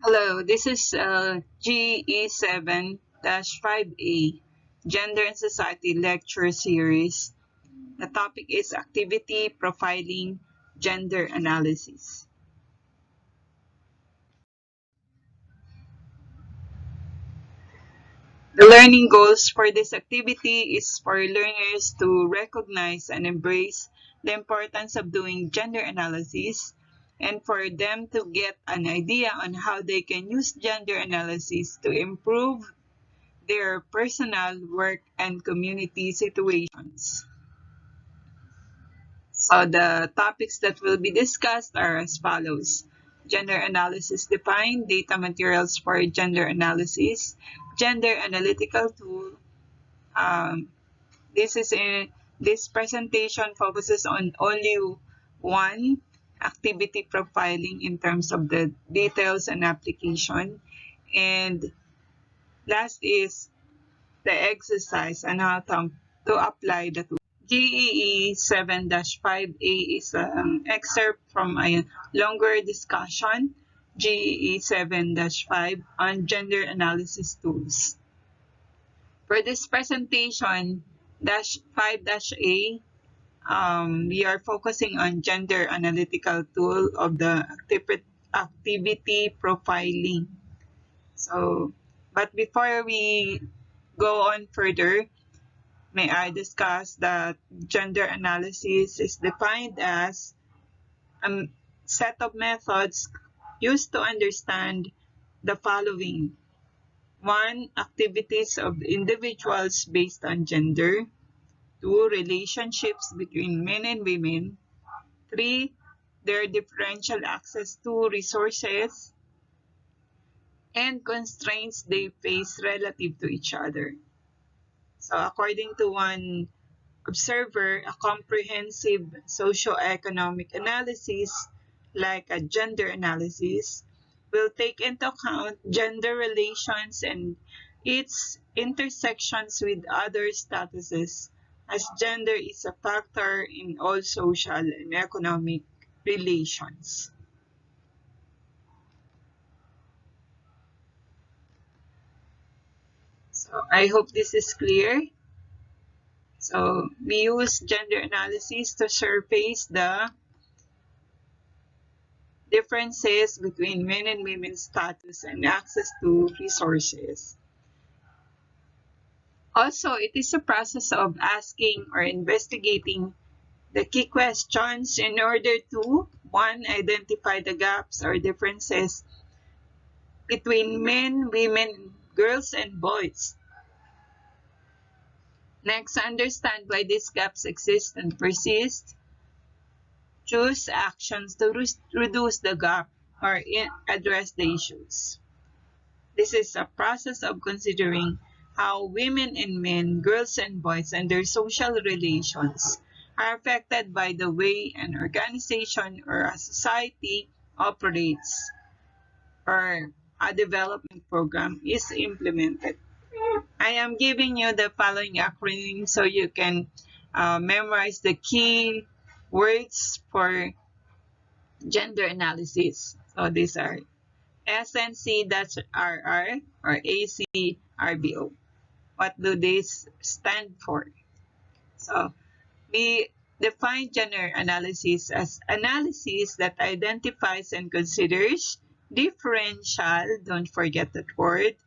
Hello, this is GE7-5A Gender and Society Lecture Series. The topic is Activity Profiling Gender Analysis. The learning goals for this activity is for learners to recognize and embrace the importance of doing gender analysis and for them to get an idea on how they can use gender analysis to improve their personal, work, and community situations. So the topics that will be discussed are as follows. Gender analysis defined, data materials for gender analysis, gender analytical tool. Um, this presentation focuses on only one activity profiling in terms of the details and application. And last is the exercise and how to apply the tool. GEE7-5A is an excerpt from a longer discussion, GEE7-5 on gender analysis tools. For this presentation, dash 5-A, we are focusing on gender analytical tool of the activity profiling. So, but before we go on further, may I discuss that gender analysis is defined as a set of methods used to understand the following. 1. Activities of individuals based on gender. 2. Relationships between men and women. 3. Their differential access to resources and constraints they face relative to each other. So according to one observer, a comprehensive socioeconomic analysis, like a gender analysis, will take into account gender relations and its intersections with other statuses, as gender is a factor in all social and economic relations. So I hope this is clear. So we use gender analysis to surface the differences between men and women's status and access to resources. Also, it is a process of asking or investigating the key questions in order to, 1, identify the gaps or differences between men, women, girls, and boys. Next, understand why these gaps exist and persist. Choose actions to reduce the gap or address the issues. This is a process of considering how women and men, girls and boys, and their social relations are affected by the way an organization or a society operates or a development program is implemented. I am giving you the following acronym so you can memorize the key words for gender analysis. So these are SNC-RR or ACRBO. What do these stand for? So we define gender analysis as analysis that identifies and considers differential, don't forget that word,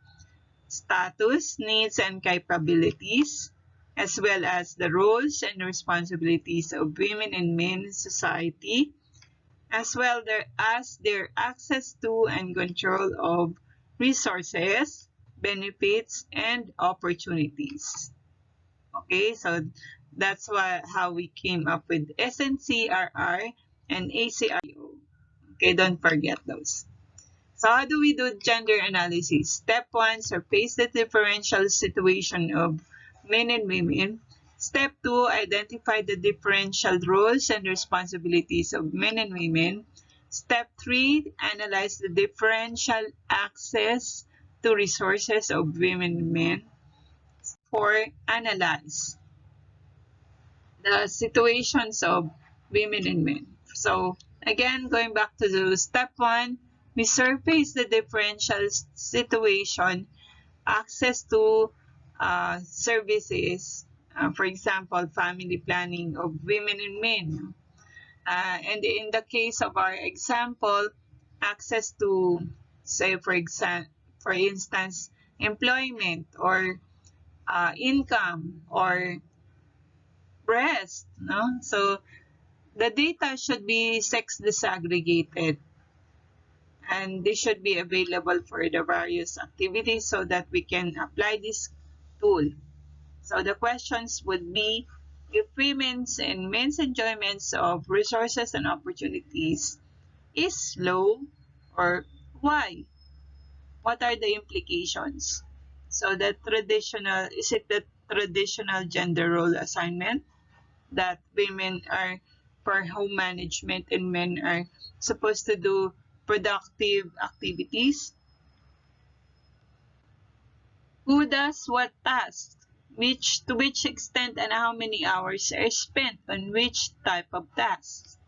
status, needs, and capabilities, as well as the roles and responsibilities of women and men in society, as well as their access to and control of resources, benefits, and opportunities. Okay, so that's how we came up with SNCRR and ACRO. Okay, don't forget those. So how do we do gender analysis? Step 1, surface the differential situation of men and women. Step 2, identify the differential roles and responsibilities of men and women. Step 3, analyze the differential access to resources of women and men. 4, analyze the situations of women and men. So again, going back to the step 1, we surface the differential situation, access to services, for example, family planning of women and men. And in the case of our example, access to, say, for instance, employment or income or rest. No? So the data should be sex disaggregated, and this should be available for the various activities so that we can apply this tool. So the questions would be, if women's and men's enjoyments of resources and opportunities is low, or why? What are the implications? So is it the traditional gender role assignment that women are for home management and men are supposed to do productive activities? Who does what task? To which extent and how many hours are spent on which type of tasks?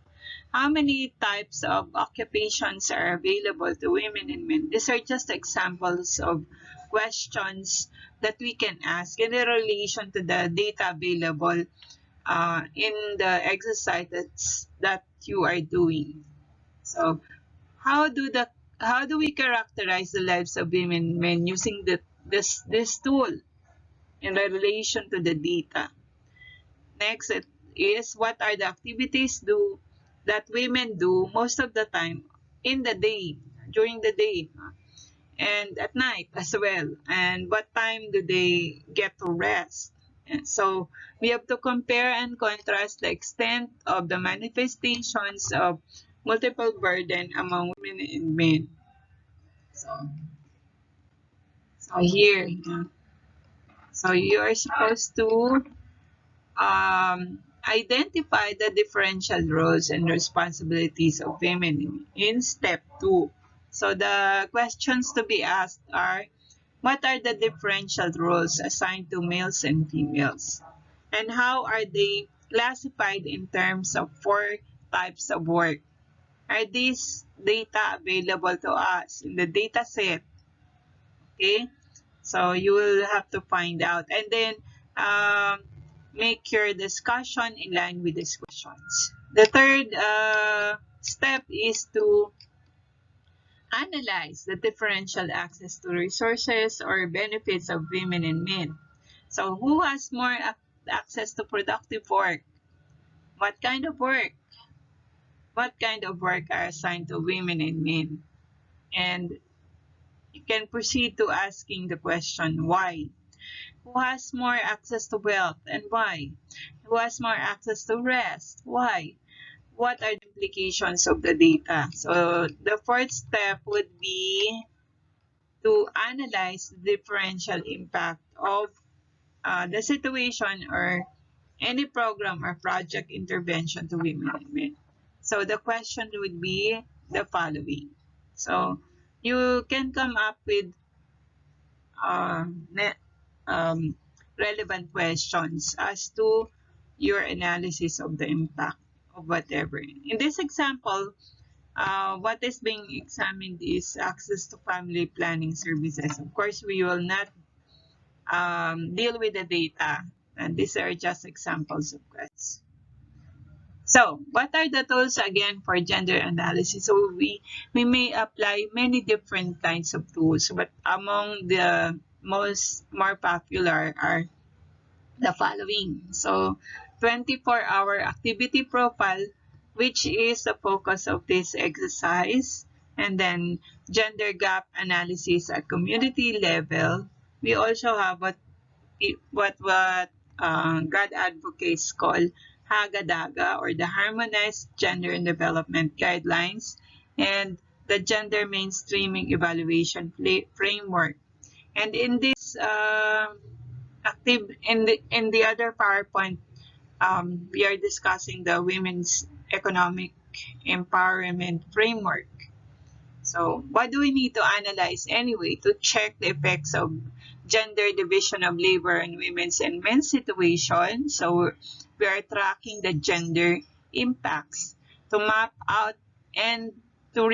How many types of occupations are available to women and men? These are just examples of questions that we can ask in relation to the data available in the exercises that you are doing. So, how do we characterize the lives of women and men using this tool in relation to the data? Next is, what are the activities that women do most of the time in the day, during the day, and at night as well, and what time do they get to rest? And so we have to compare and contrast the extent of the manifestations of multiple burden among women and men. So here, so you are supposed to identify the differential roles and responsibilities of women in step 2. So the questions to be asked are, what are the differential roles assigned to males and females? And how are they classified in terms of 4 types of work? Are these data available to us in the data set? Okay, so you will have to find out, and then make your discussion in line with these questions. The third step is to analyze the differential access to resources or benefits of women and men. So who has more access to productive work? What kind of work? What kind of work are assigned to women and men? And you can proceed to asking the question, why? Who has more access to wealth and why? Who has more access to rest? Why? What are the implications of the data? So the fourth step would be to analyze the differential impact of the situation or any program or project intervention to women and men. So the question would be the following. So you can come up with um, relevant questions as to your analysis of the impact of whatever. In this example, what is being examined is access to family planning services. Of course, we will not deal with the data, and these are just examples of questions. So, what are the tools again for gender analysis? So, we may apply many different kinds of tools, but among the more popular are the following. So, 24-hour activity profile, which is the focus of this exercise, and then gender gap analysis at community level. We also have what God advocates call HAGA-DAGA, or the Harmonized Gender and Development Guidelines, and the Gender Mainstreaming Evaluation Framework. And in this in the other PowerPoint, we are discussing the Women's Economic Empowerment Framework. So what do we need to analyze anyway to check the effects of gender division of labor and women's and men's situation? So we are tracking the gender impacts to map out and to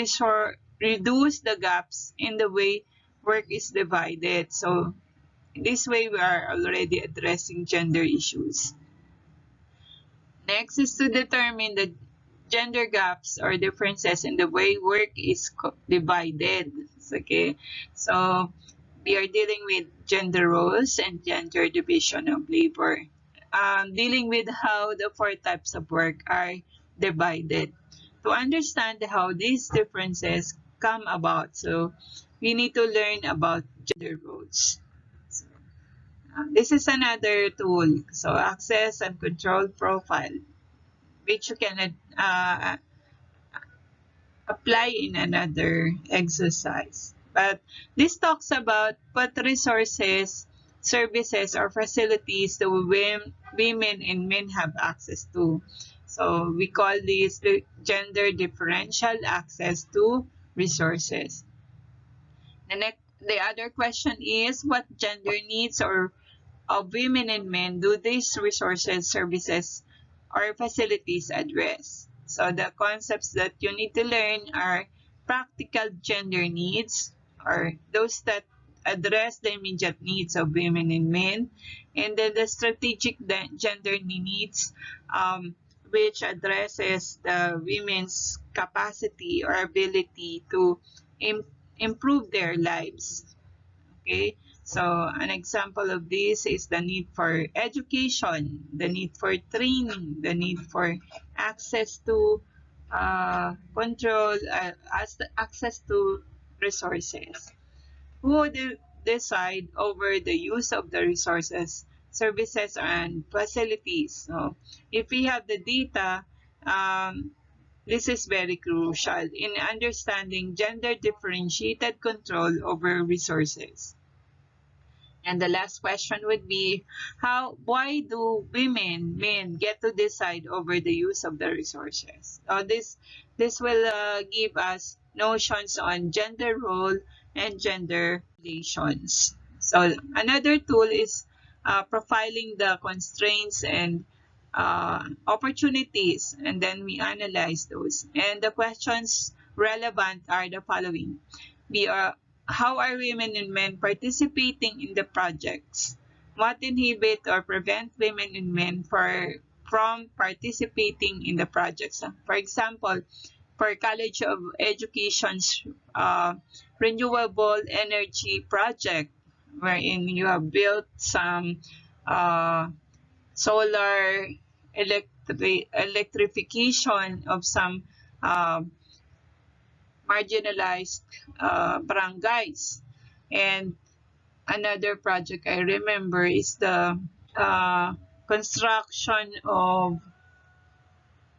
reduce the gaps in the way work is divided. So this way we are already addressing gender issues. Next is to determine the gender gaps or differences in the way work is divided. Okay, so we are dealing with gender roles and gender division of labor. Dealing with how the four types of work are divided. To understand how these differences come about, so we need to learn about gender roles. This is another tool, so access and control profile, which you can apply in another exercise. But this talks about what resources, services, or facilities the women and men have access to. So we call this the gender differential access to resources. The other question is what gender needs or of women and men do these resources, services, or facilities address? So the concepts that you need to learn are practical gender needs, or those that address the immediate needs of women and men, and then the strategic gender needs, which addresses the women's capacity or ability to improve their lives. Okay, so an example of this is the need for education, the need for training, the need for access to access to resources. Who would decide over the use of the resources, services, and facilities? So if we have the data, this is very crucial in understanding gender differentiated control over resources. And the last question would be, why do men get to decide over the use of the resources? So this will give us notions on gender role and gender relations. So another tool is profiling the constraints and opportunities, and then we analyze those. And the questions relevant are the following. How are women and men participating in the projects? What inhibit or prevent women and men from participating in the projects? For example, for College of Education's renewable energy project, wherein you have built some solar electrification of some uh, marginalized barangays. And another project I remember is the uh, construction of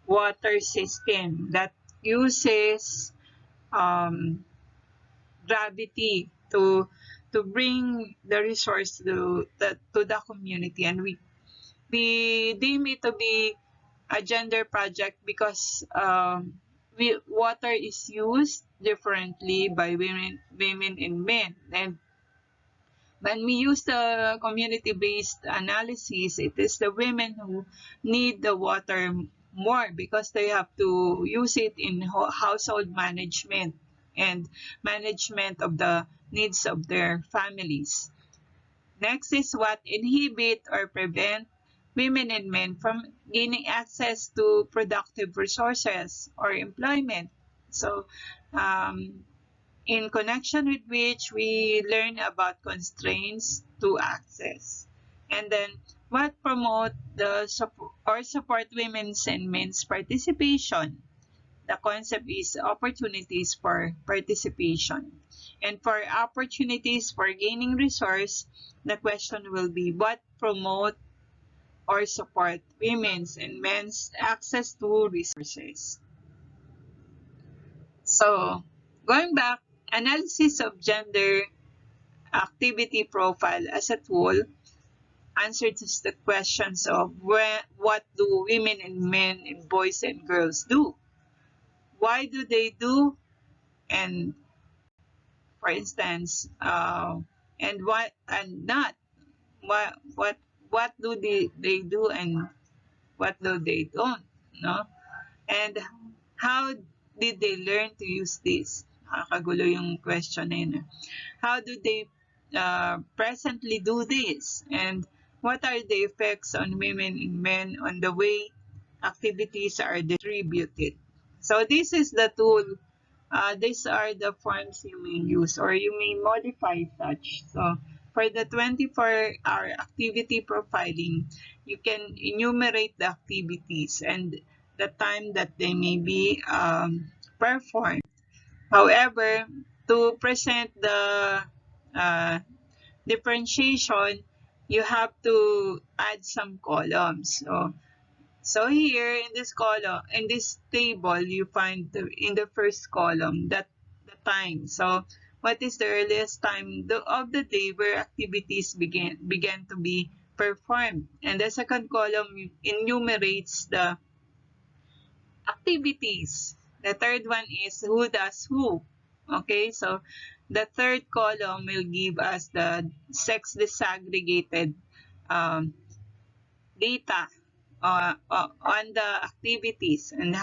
water system that uses gravity to bring the resource to the community, and we deem it to be a gender project because water is used differently by women and men. And when we use the community-based analysis, it is the women who need the water more because they have to use it in household management and management of the needs of their families. Next is what inhibit or prevent women and men from gaining access to productive resources or employment. So, in connection with which we learn about constraints to access. And then what promote or support women's and men's participation. The concept is opportunities for participation. And for opportunities for gaining resource, the question will be what promote or support women's and men's access to resources. So, going back, analysis of gender activity profile as a tool answers the questions of what do women and men and boys and girls do? Why do they do? And for instance, and what and not what do they do and what do they don't, no? And how did they learn to use this? Nakakagulo yung question na yun. How do they presently do this? And what are the effects on women and men on the way activities are distributed? So this is the tool. These are the forms you may use or you may modify such. So for the 24-hour activity profiling, you can enumerate the activities and the time that they may be performed. However, to present the uh, differentiation, you have to add some columns. So here in this column, in this table, you find in the first column that the time. So what is the earliest time of the day where activities began to be performed? And the second column enumerates the activities. The third one is who does who. Okay, so the third column will give us the sex disaggregated um, data on the activities and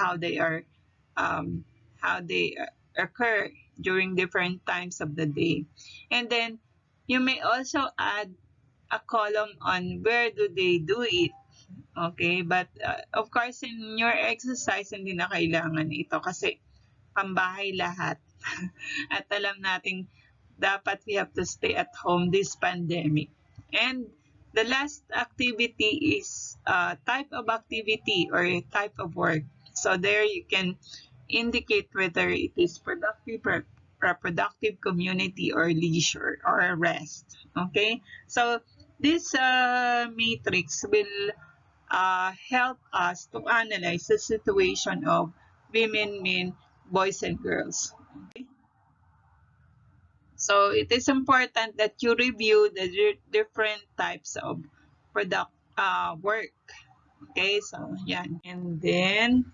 um, how they occur during different times of the day. And then you may also add a column on where do they do it. Okay, but of course in your exercise hindi na kailangan ito kasi pambahay lahat. At alam nating dapat we have to stay at home this pandemic. And the last activity is type of activity or type of work. So there you can indicate whether it is productive, reproductive, community, or leisure, or rest. Okay? So this matrix will help us to analyze the situation of women, men, boys, and girls. Okay? So it is important that you review the different types of product work. Okay, so yan. And then,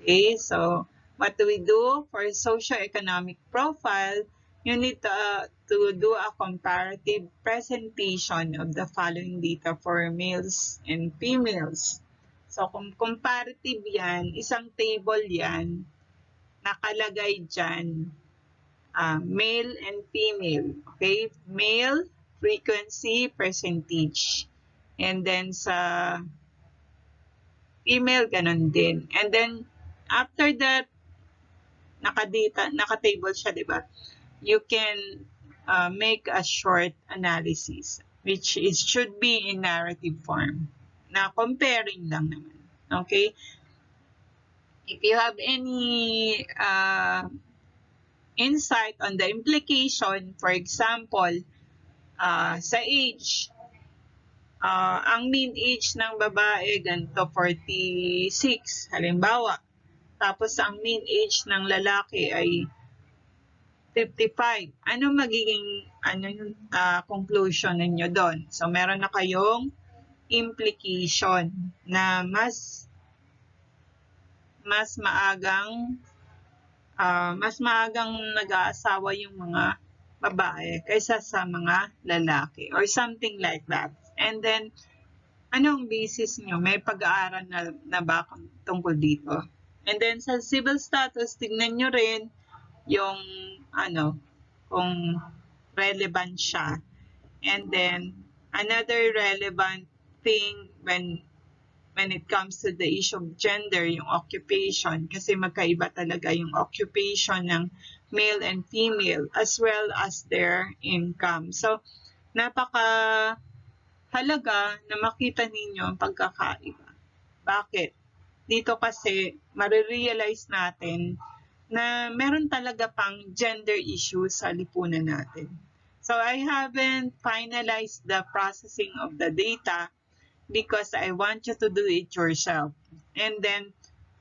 okay, so what do we do for socioeconomic profile? You need to do a comparative presentation of the following data for males and females. So kung comparative yan, isang table yan, nakalagay dyan, male and female. Okay, male, frequency, percentage. And then sa female, ganun din. And then, after that, naka-table siya, di ba? You can make a short analysis, which should be in narrative form. Na comparing lang naman. Okay? If you have any insight on the implication, for example, sa age, ang mean age ng babae, ganito, 46, halimbawa. Tapos ang mean age ng lalaki ay 55. Ano magiging yung conclusion ninyo doon? So meron na kayong implication na mas maagang nag-aasawa yung mga babae kaysa sa mga lalaki or something like that. And then, anong basis nyo? May pag-aaral na ba tungkol dito? And then, sa civil status, tignan nyo rin yung kung relevant siya. And then, another relevant thing when it comes to the issue of gender, yung occupation, kasi magkaiba talaga yung occupation ng male and female as well as their income. So, napaka-halaga na makita ninyo ang pagkakaiba. Bakit? Dito kasi, marirealize natin na meron talaga pang gender issues sa lipunan natin. So, I haven't finalized the processing of the data because I want you to do it yourself. And then,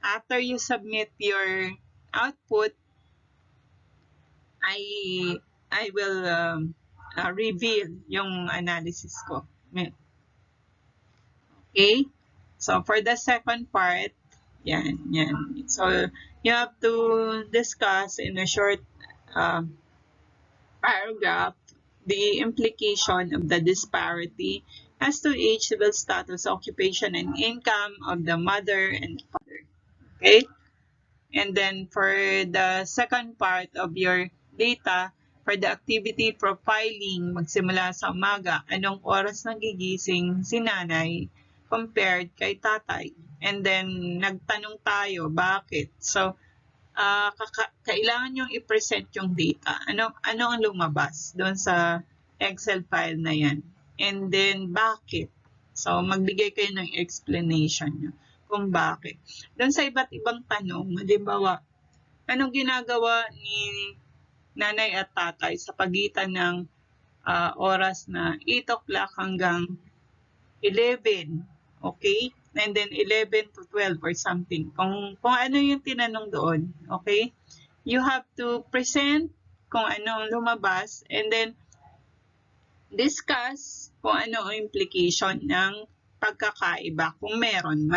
after you submit your output, I will reveal yung analysis ko. Okay? So, for the second part, yan. So, you have to discuss in a short paragraph the implication of the disparity as to age, civil status, occupation, and income of the mother and father. Okay? And then for the second part of your data, for the activity profiling, magsimula sa umaga, anong oras nagigising si nanay compared kay tatay. And then nagtanong tayo, bakit? So, kailangan yung i-present yung data. Ano ang lumabas doon sa Excel file na yan? And then, bakit? So, magbigay kayo ng explanation nyo kung bakit. Doon sa iba't ibang tanong, halimbawa, anong ginagawa ni nanay at tatay sa pagitan ng oras na 8 o'clock hanggang 11, okay? And then 11 to 12 or something. Kung ano yung tinanong doon, okay? You have to present kung ano ang lumabas and then discuss kung ano ang implication ng pagkakaiba kung meron man.